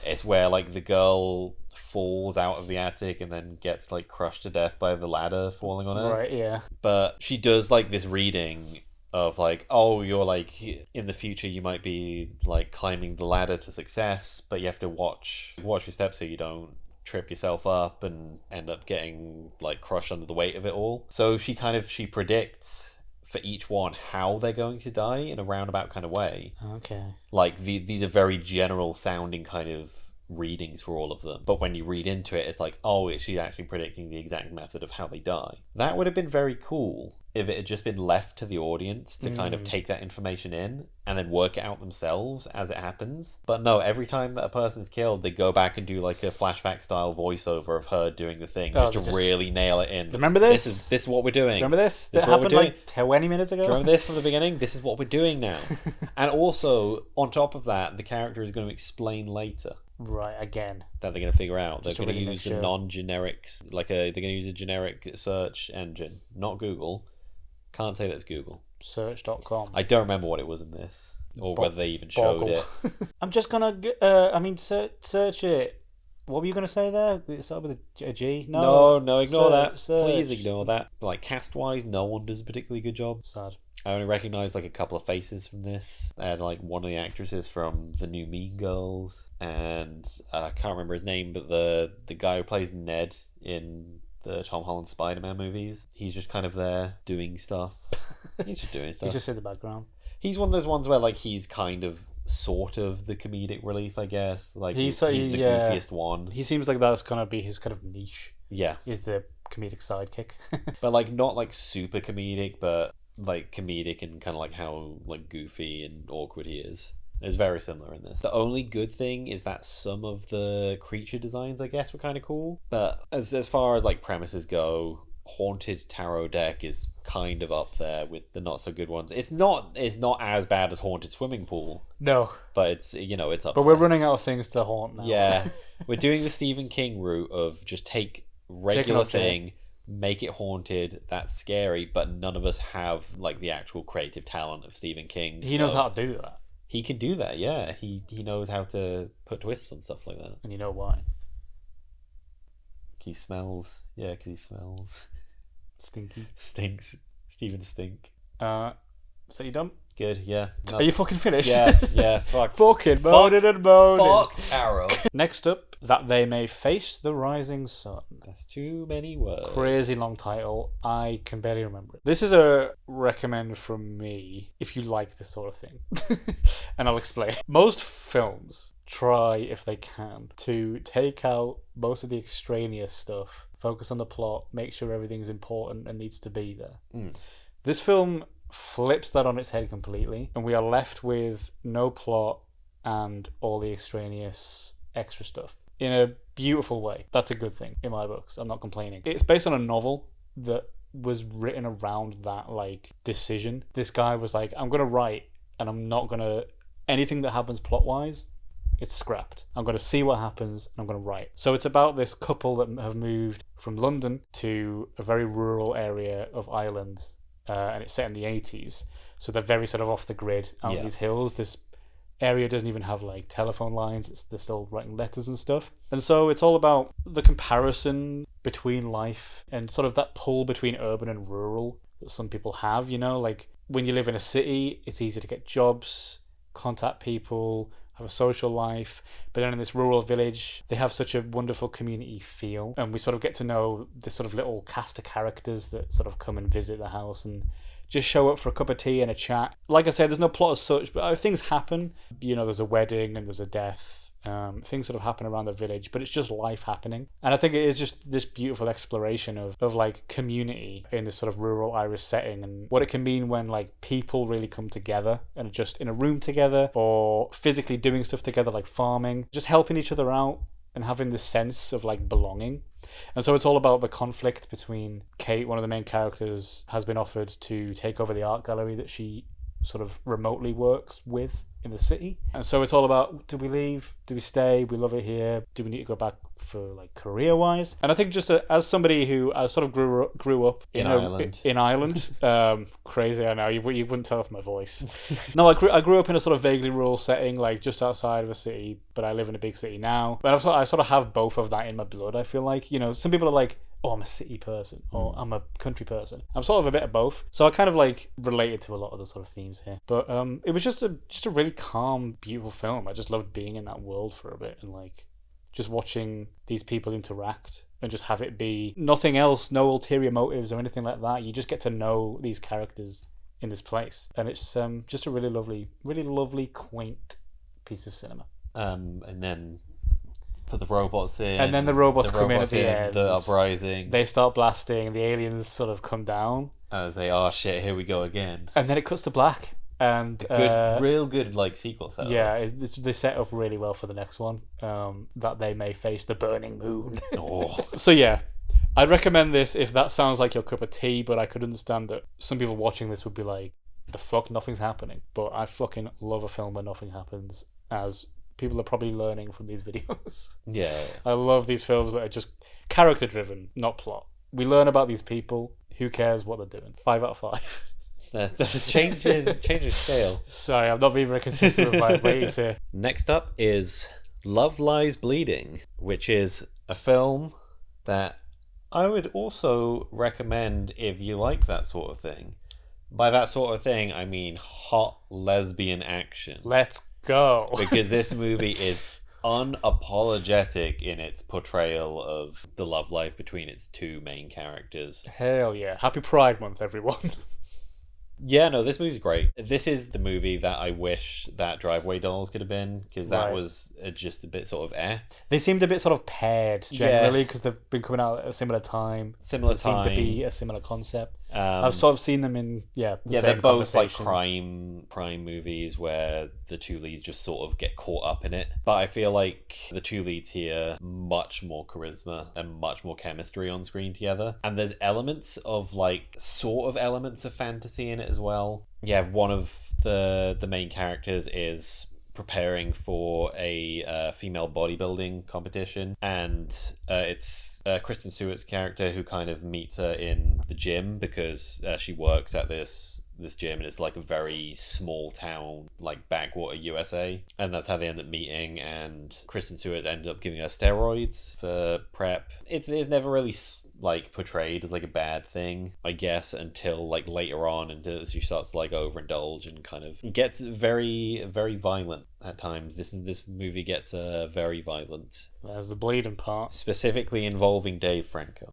Speaker 2: It's where like the girl falls out of the attic and then gets like crushed to death by the ladder falling on her.
Speaker 1: Right, yeah.
Speaker 2: But she does like this reading of like, oh, you're like in the future you might be like climbing the ladder to success, but you have to watch your steps so you don't trip yourself up and end up getting like crushed under the weight of it all. So she predicts for each one how they're going to die in a roundabout kind of way.
Speaker 1: Okay.
Speaker 2: Like these are very general sounding kind of readings for all of them, but when you read into it, it's like, oh, she's actually predicting the exact method of how they die. That would have been very cool if it had just been left to the audience to kind of take that information in and then work it out themselves as it happens. But no, every time that a person's killed, they go back and do like a flashback style voiceover of her doing the thing just to really nail it in.
Speaker 1: Remember this?
Speaker 2: This is what we're doing.
Speaker 1: Remember this? That happened like 20 minutes ago?
Speaker 2: Do you remember this from the beginning? This is what we're doing now. And also, on top of that, the character is going to explain later.
Speaker 1: Right, again.
Speaker 2: That they're going to figure out. They're
Speaker 1: Just to
Speaker 2: going to
Speaker 1: really
Speaker 2: use
Speaker 1: make
Speaker 2: a
Speaker 1: sure.
Speaker 2: non-generic, they're going to use a generic search engine, not Google. Can't say that's Google.
Speaker 1: Search.com.
Speaker 2: I don't remember what it was in this, or whether they even showed it.
Speaker 1: I'm just gonna, search it. What were you gonna say there? It started with a G?
Speaker 2: No, ignore that.
Speaker 1: Search.
Speaker 2: Please ignore that. Like, cast-wise, no one does a particularly good job.
Speaker 1: Sad.
Speaker 2: I only recognise like a couple of faces from this, and like one of the actresses from the new Mean Girls, and I can't remember his name, but the guy who plays Ned in the Tom Holland Spider-Man movies, he's just kind of there doing stuff. He's just doing stuff.
Speaker 1: He's just in the background.
Speaker 2: He's one of those ones where like he's kind of sort of the comedic relief, I guess. Like he's the goofiest one.
Speaker 1: He seems like that's gonna be his kind of niche.
Speaker 2: Yeah.
Speaker 1: Is the comedic sidekick.
Speaker 2: But like not like super comedic, but like comedic and kind of like how like goofy and awkward he is. It's very similar in this. The only good thing is that some of the creature designs, I guess, were kind of cool. But as far as like premises go, Haunted Tarot Deck is kind of up there with the not so good ones. It's not as bad as Haunted Swimming Pool.
Speaker 1: No.
Speaker 2: But it's it's up.
Speaker 1: But we're running out of things to haunt now.
Speaker 2: Yeah. We're doing the Stephen King route of just take regular thing, make it haunted, that's scary, but none of us have like the actual creative talent of Stephen King.
Speaker 1: He knows how to do that.
Speaker 2: He can do that, yeah. He knows how to put twists on stuff like that.
Speaker 1: And you know why?
Speaker 2: He smells. Yeah, because he smells.
Speaker 1: Stinky.
Speaker 2: Stinks. Stephen Stink.
Speaker 1: So you done?
Speaker 2: Good, yeah. No.
Speaker 1: Are you fucking finished?
Speaker 2: Yeah, fuck.
Speaker 1: Fucking moaning and moaning.
Speaker 2: Fuck tarot.
Speaker 1: Next up, That They May Face the Rising Sun.
Speaker 2: That's too many words.
Speaker 1: Crazy long title. I can barely remember it. This is a recommend from me if you like this sort of thing. And I'll explain. Most films try, if they can, to take out most of the extraneous stuff, focus on the plot, make sure everything's important and needs to be there. This film flips that on its head completely, and we are left with no plot and all the extraneous extra stuff in a beautiful way. That's a good thing in my books. I'm not complaining. It's based on a novel that was written around that like decision. This guy was like, I'm gonna write and I'm not gonna anything that happens plot wise, it's scrapped. I'm gonna see what happens and I'm gonna write. So it's about this couple that have moved from London to a very rural area of Ireland, and it's set in the 80s. So they're very sort of off the grid out in these hills. This area doesn't even have like telephone lines. They're still writing letters and stuff. And so it's all about the comparison between life and sort of that pull between urban and rural that some people have, you know, like when you live in a city, it's easy to get jobs, contact people, have a social life. But then in this rural village, they have such a wonderful community feel. And we sort of get to know this sort of little cast of characters that sort of come and visit the house and just show up for a cup of tea and a chat. Like I said, there's no plot as such, but things happen. You know, there's a wedding and there's a death. Things sort of happen around the village, but it's just life happening. And I think it is just this beautiful exploration of like community in this sort of rural Irish setting and what it can mean when like people really come together and are just in a room together or physically doing stuff together, like farming, just helping each other out and having this sense of like belonging. And so it's all about the conflict between Kate, one of the main characters, has been offered to take over the art gallery that she sort of remotely works with in the city. And so it's all about, do we leave? Do we stay? We love it here. Do we need to go back for like career wise? And I think just as somebody who sort of grew up
Speaker 2: in Ireland.
Speaker 1: In Ireland, crazy, I know, you wouldn't tell from my voice. No, I grew up in a sort of vaguely rural setting, like just outside of a city, but I live in a big city now. But I sort of have both of that in my blood, I feel like. You know, some people are like, oh, I'm a city person, or I'm a country person. I'm sort of a bit of both. So I kind of like related to a lot of the sort of themes here. But it was just a really calm, beautiful film. I just loved being in that world for a bit and like just watching these people interact and just have it be nothing else, no ulterior motives or anything like that. You just get to know these characters in this place. And it's just a really lovely, quaint piece of cinema. And
Speaker 2: then put the robots in.
Speaker 1: And then the robots come in at the end.
Speaker 2: The uprising.
Speaker 1: They start blasting. The aliens sort of come down.
Speaker 2: And they say, oh shit, here we go again.
Speaker 1: And then it cuts to black. And
Speaker 2: real good like sequel setup.
Speaker 1: Yeah, they set up really well for the next one. That they may face the burning moon.
Speaker 2: Oh.
Speaker 1: So yeah, I'd recommend this if that sounds like your cup of tea, but I could understand that some people watching this would be like, the fuck, nothing's happening. But I fucking love a film where nothing happens, as people are probably learning from these videos.
Speaker 2: Yeah.
Speaker 1: I love these films that are just character driven, not plot. We learn about these people. Who cares what they're doing? 5 out of 5.
Speaker 2: That's a change in scale.
Speaker 1: Sorry, I'm not being very consistent with my ratings here.
Speaker 2: Next up is Love Lies Bleeding, which is a film that I would also recommend if you like that sort of thing. By that sort of thing, I mean hot lesbian action.
Speaker 1: Let's go.
Speaker 2: Because this movie is unapologetic in its portrayal of the love life between its two main characters.
Speaker 1: Hell yeah. Happy Pride Month, everyone.
Speaker 2: Yeah, no, this movie's great. This is the movie that I wish that Driveway Dolls could have been, because that was just a bit sort of
Speaker 1: They seemed a bit sort of paired, generally, because they've been coming out at a similar time. Seemed to be a similar concept. I've sort of seen them in,
Speaker 2: they're both like crime movies where the two leads just sort of get caught up in it. But I feel like the two leads here, much more charisma and much more chemistry on screen together. And there's elements of elements of fantasy in it as well. Yeah, one of the main characters is preparing for a female bodybuilding competition, and it's Kristen Stewart's character who kind of meets her in the gym because she works at this gym, and it's like a very small town, like backwater USA, and that's how they end up meeting. And Kristen Stewart ended up giving her steroids for prep. It's never really like portrayed as like a bad thing, I guess, until like later on, until she starts to like overindulge and kind of gets very, very violent at times. This movie gets very violent.
Speaker 1: There's the bleeding part,
Speaker 2: specifically involving Dave Franco.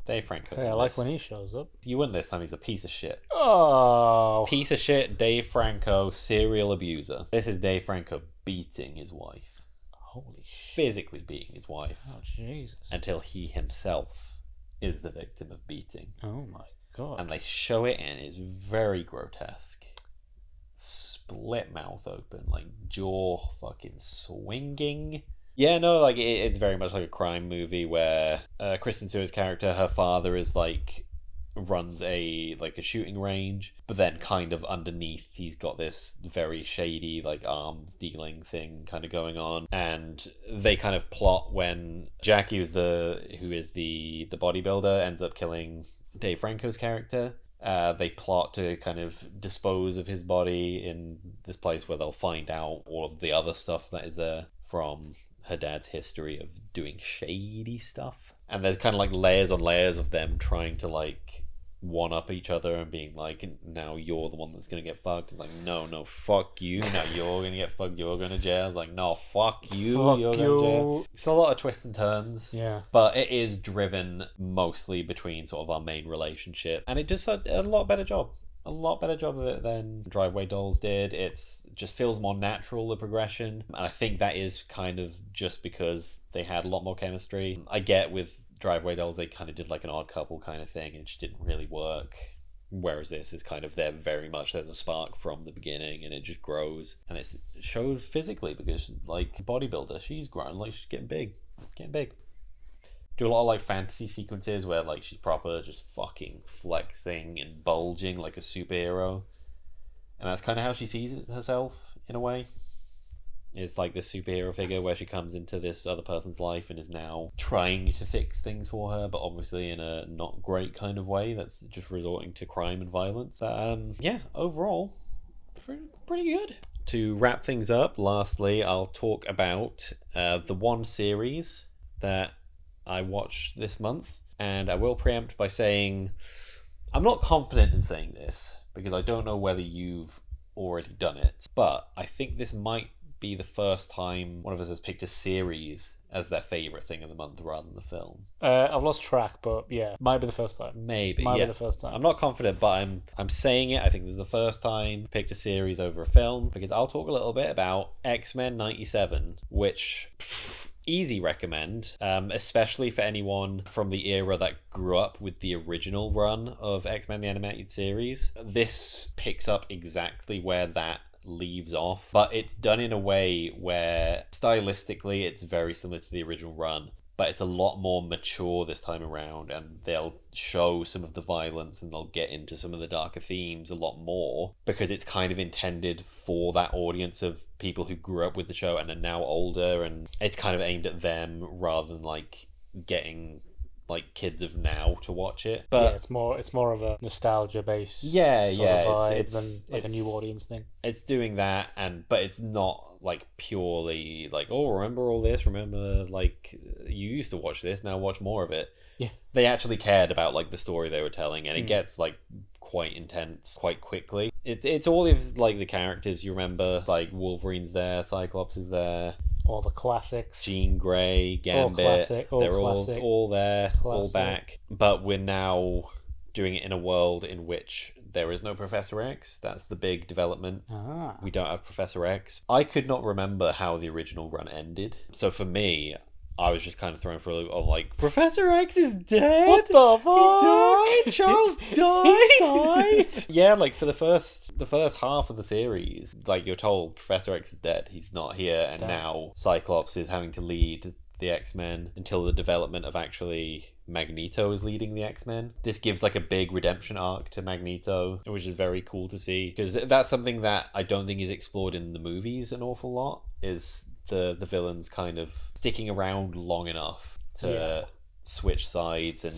Speaker 2: Dave Franco.
Speaker 1: Hey, I like when he shows up.
Speaker 2: You win this time. He's a piece of shit.
Speaker 1: Oh,
Speaker 2: piece of shit. Dave Franco, serial abuser. This is Dave Franco beating his wife.
Speaker 1: Holy shit!
Speaker 2: Physically beating his wife.
Speaker 1: Oh Jesus!
Speaker 2: Until he himself is the victim of beating.
Speaker 1: Oh my god.
Speaker 2: And they show it, and it's very grotesque. Split mouth open, like jaw fucking swinging. Yeah, no, like it's very much like a crime movie where Kristen Stewart's character, her father is like runs a shooting range, but then kind of underneath he's got this very shady like arms dealing thing kind of going on. And they kind of plot when Jackie, who is the bodybuilder, ends up killing Dave Franco's character. They plot to kind of dispose of his body in this place where they'll find out all of the other stuff that is there from her dad's history of doing shady stuff. And there's kind of like layers on layers of them trying to like one up each other and being like, now you're the one that's gonna get fucked. It's like, no, fuck you. Now you're gonna get fucked. You're going to jail. It's like, no, fuck you.
Speaker 1: Fuck
Speaker 2: you're going to jail. It's a lot of twists and turns.
Speaker 1: Yeah.
Speaker 2: But it is driven mostly between sort of our main relationship, and it does a lot better job. A lot better job of it than Driveway Dolls did. It's just feels more natural, the progression. And I think that is kind of just because they had a lot more chemistry. I get with Driveway Dolls, they kind of did like an odd couple kind of thing, and it just didn't really work. Whereas this is kind of there's a spark from the beginning, and it just grows. And it's showed physically because, like, bodybuilder, she's growing, like, she's getting big. Do a lot of like fantasy sequences where like she's proper just fucking flexing and bulging like a superhero, and that's kind of how she sees it herself in a way. It's like this superhero figure where she comes into this other person's life and is now trying to fix things for her, but obviously in a not great kind of way that's just resorting to crime and violence. Yeah, overall pretty good. To wrap things up, lastly, I'll talk about the one series that I watched this month, and I will preempt by saying I'm not confident in saying this because I don't know whether you've already done it, but I think this might be the first time one of us has picked a series as their favorite thing of the month rather than the film.
Speaker 1: I've lost track, but yeah, might be the first time.
Speaker 2: Maybe
Speaker 1: Might be the first time.
Speaker 2: I'm not confident, but I'm saying it. I think this is the first time I picked a series over a film, because I'll talk a little bit about X-Men 97, which easy recommend, especially for anyone from the era that grew up with the original run of X-Men the Animated Series. This picks up exactly where that leaves off, but it's done in a way where stylistically it's very similar to the original run, but it's a lot more mature this time around, and they'll show some of the violence and they'll get into some of the darker themes a lot more because it's kind of intended for that audience of people who grew up with the show and are now older, and it's kind of aimed at them rather than like getting like kids of now to watch it. But
Speaker 1: yeah, it's more of a nostalgia based
Speaker 2: vibe
Speaker 1: than like a new audience thing.
Speaker 2: It's doing that, but it's not like purely like, oh, remember all this, remember like you used to watch this, now watch more of it.
Speaker 1: Yeah,
Speaker 2: they actually cared about like the story they were telling, and it gets like quite intense quite quickly. It's all of like the characters you remember, like Wolverine's there, Cyclops is there,
Speaker 1: all the classics,
Speaker 2: Jean Grey, Gambit, they're all there, all back. But we're now doing it in a world in which there is no Professor X. That's the big development. We don't have Professor X. I could not remember how the original run ended, so for me, I was just kind of thrown for a loop of like, Professor X is dead?
Speaker 1: What the fuck?
Speaker 2: He died? Charles died?
Speaker 1: He died?
Speaker 2: Yeah, like for the first half of the series, like you're told Professor X is dead. He's not here, and now Cyclops is having to lead the X-Men until the development of actually Magneto is leading the X-Men. This gives like a big redemption arc to Magneto, which is very cool to see, because that's something that I don't think is explored in the movies an awful lot, is the villains kind of sticking around long enough to switch sides and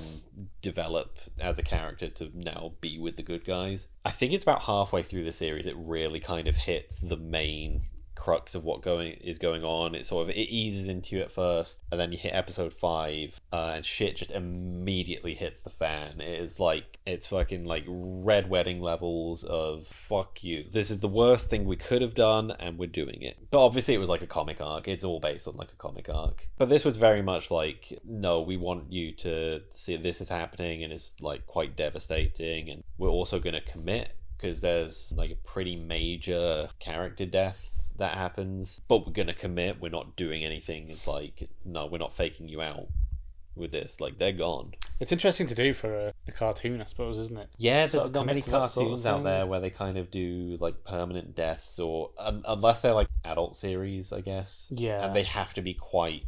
Speaker 2: develop as a character to now be with the good guys. I think it's about halfway through the series it really kind of hits the main crux of what is going on. It eases into you at first, and then you hit episode 5 and shit just immediately hits the fan. It's fucking like red wedding levels of fuck you, this is the worst thing we could have done and we're doing it. But obviously it was like a comic arc, it's all based on like a comic arc, but this was very much like, no, we want you to see this is happening and it's like quite devastating, and we're also going to commit because there's like a pretty major character death that happens, but we're gonna commit. We're not doing anything. It's like, no, we're not faking you out with this. Like, they're gone.
Speaker 1: It's interesting to do for a cartoon, I suppose, isn't it?
Speaker 2: Yeah, there's not many cartoons out there where they kind of do like permanent deaths, or unless they're like adult series, I guess.
Speaker 1: Yeah,
Speaker 2: and they have to be quite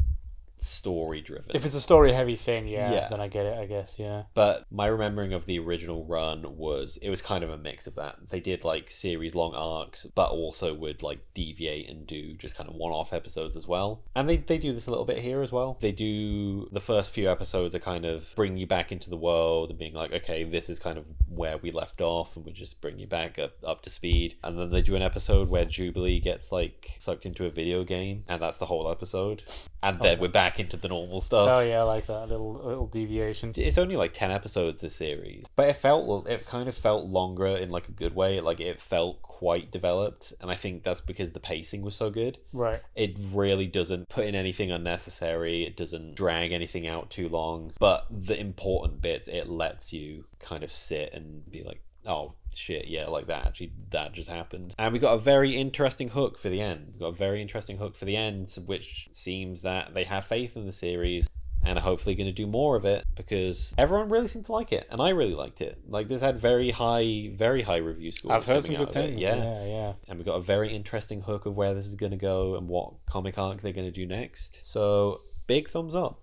Speaker 2: story driven.
Speaker 1: If it's a story-heavy thing,
Speaker 2: Yeah.
Speaker 1: then I get it, I guess, yeah.
Speaker 2: But my remembering of the original run was it was kind of a mix of that. They did like series long arcs, but also would like deviate and do just kind of one-off episodes as well. And they do this a little bit here as well. They do the first few episodes are kind of bring you back into the world and being like, okay, this is kind of where we left off, and we just bring you back up to speed. And then they do an episode where Jubilee gets like sucked into a video game, and that's the whole episode. And then we're back into the normal stuff.
Speaker 1: Oh yeah, I like that little deviation.
Speaker 2: It's only like 10 episodes this series, but it kind of felt longer in like a good way. Like it felt quite developed, and I think that's because the pacing was so good.
Speaker 1: Right.
Speaker 2: It really doesn't put in anything unnecessary. It doesn't drag anything out too long, but the important bits it lets you kind of sit and be like, oh shit, yeah, like that just happened. And we got a very interesting hook for the end. Which seems that they have faith in the series and are hopefully going to do more of it, because everyone really seemed to like it, and I really liked it. Like, this had very high review scores.
Speaker 1: I've heard some good things. Yeah.
Speaker 2: And we got a very interesting hook of where this is going to go and what comic arc they're going to do next. So big thumbs up.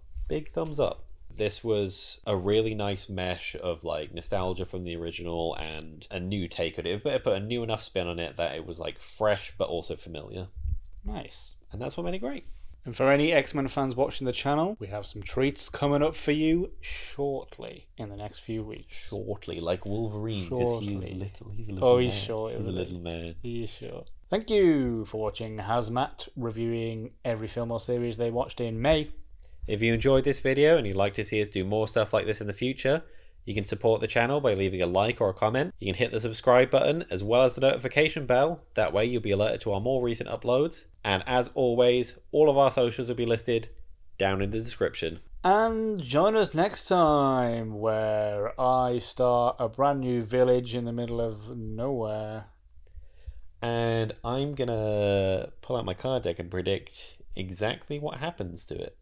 Speaker 2: This was a really nice mesh of like nostalgia from the original and a new take on it. It put a new enough spin on it that it was like fresh but also familiar.
Speaker 1: Nice.
Speaker 2: And that's what made it great.
Speaker 1: And for any X-Men fans watching the channel, we have some treats coming up for you shortly in the next few weeks.
Speaker 2: Shortly, like Wolverine, because he's little. He's a little
Speaker 1: Oh,
Speaker 2: man.
Speaker 1: he's short.
Speaker 2: He's a little man.
Speaker 1: He's short. Thank you for watching HAZMAT, reviewing every film or series they watched in May.
Speaker 2: If you enjoyed this video and you'd like to see us do more stuff like this in the future, you can support the channel by leaving a like or a comment. You can hit the subscribe button as well as the notification bell. That way you'll be alerted to our more recent uploads. And as always, all of our socials will be listed down in the description.
Speaker 1: And join us next time, where I start a brand new village in the middle of nowhere.
Speaker 2: And I'm going to pull out my card deck and predict exactly what happens to it.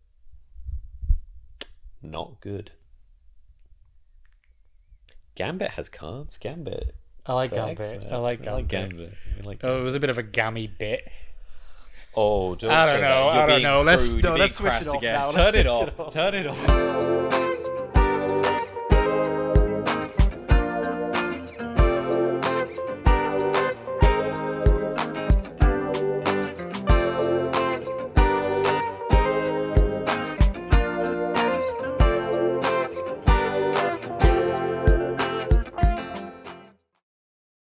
Speaker 2: Not good. Gambit has cards. Gambit.
Speaker 1: I like Gambit. I like Gambit. Oh, it was a bit of a gammy bit.
Speaker 2: Oh,
Speaker 1: I don't know. Let's switch it off now.
Speaker 2: Turn it off.